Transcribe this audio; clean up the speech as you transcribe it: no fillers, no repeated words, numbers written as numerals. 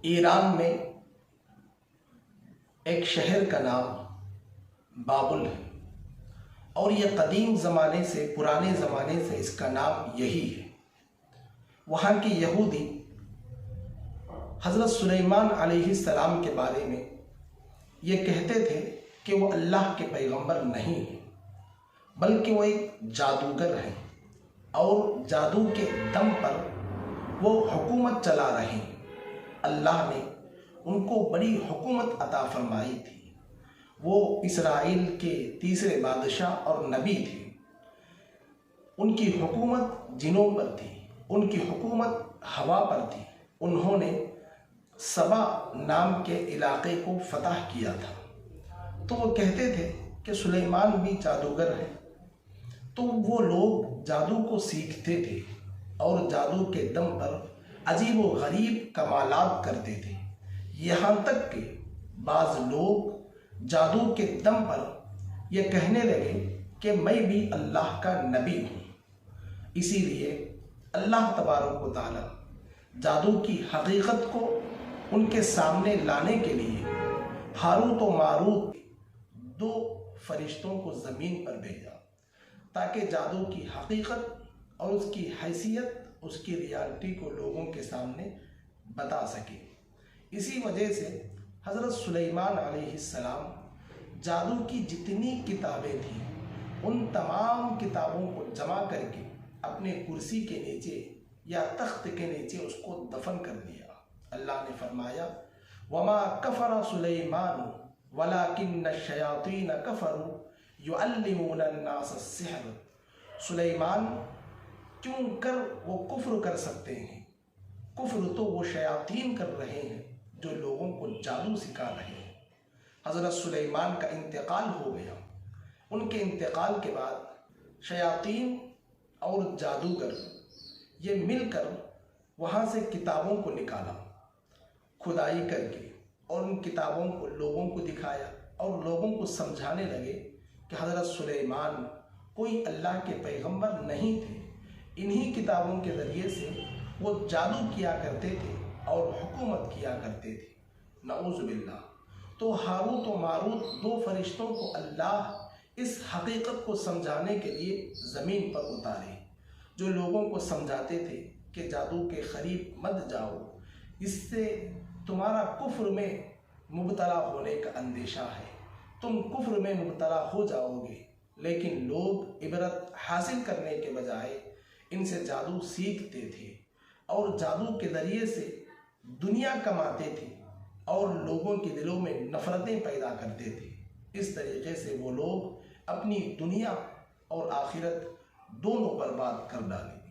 Iran में एक शहर का नाम बाबुल है और यह कदीम ज़माने से, पुराने ज़माने से इसका नाम यही है। वहाँ के यहूदी हज़रत सुलेमान अलैहिस्सलाम के बारे में ये कहते थे कि वो अल्लाह के पैगंबर नहीं हैं, बल्कि वो एक जादूगर हैं और जादू के दम पर वो हुकूमत चला रहे हैं। अल्लाह ने उनको बड़ी हुकूमत अता फरमाई थी। वो इसराइल के तीसरे बादशाह और नबी थे। उनकी हुकूमत जिनों पर थी, उनकी हुकूमत हवा पर थी। उन्होंने सबा नाम के इलाके को फतह किया था। तो वो कहते थे कि सुलेमान भी जादूगर है। तो वो लोग जादू को सीखते थे और जादू के दम पर अजीब व गरीब कमालात करते थे। यहाँ तक कि बाज़ लोग जादू के दम पर यह कहने लगे कि मैं भी अल्लाह का नबी हूँ। इसीलिए अल्लाह तबारक व तआला जादू की हकीकत को उनके सामने लाने के लिए हारूत व मारूत दो फरिश्तों को ज़मीन पर भेजा ताकि जादू की हकीकत और उसकी हैसियत, उसकी रियलिटी को लोगों के सामने बता सके। इसी वजह से हज़रत सुलेमान अलैहिस्सलाम जादू की जितनी किताबें थीं उन तमाम किताबों को जमा करके अपने कुर्सी के नीचे या तख्त के नीचे उसको दफन कर दिया। अल्लाह ने फरमाया, वमा कफर सुलेमान वलाकिन्न शयातीन कफरू युअल्लिमून अन्नास अस्सिहर। सुलेमान क्यों कर वो कुफ्र कर सकते हैं? कुफ्र तो वो शयातीन कर रहे हैं जो लोगों को जादू सिखा रहे हैं। हज़रत सुलेमान का इंतकाल हो गया। उनके इंतकाल के बाद शयातीन और जादूगर ये मिलकर वहाँ से किताबों को निकाला खुदाई करके और उन किताबों को लोगों को दिखाया और लोगों को समझाने लगे कि हज़रत सुलेमान कोई अल्लाह के पैगंबर नहीं थे। इन्हीं किताबों के ज़रिए से वो जादू किया करते थे और हुकूमत किया करते थे। नऊज़ बिल्लाह। तो हारूत व मारूत दो फरिश्तों को अल्लाह इस हकीकत को समझाने के लिए ज़मीन पर उतारे, जो लोगों को समझाते थे कि जादू के करीब मत जाओ, इससे तुम्हारा कुफ्र में मुब्तला होने का अंदेशा है, तुम कुफ्र में मुब्तला हो जाओगे। लेकिन लोग इबरत हासिल करने के बजाय इनसे जादू सीखते थे और जादू के ज़रिए से दुनिया कमाते थे और लोगों के दिलों में नफ़रतें पैदा करते थे। इस तरीके से वो लोग अपनी दुनिया और आखिरत दोनों बर्बाद कर डाले।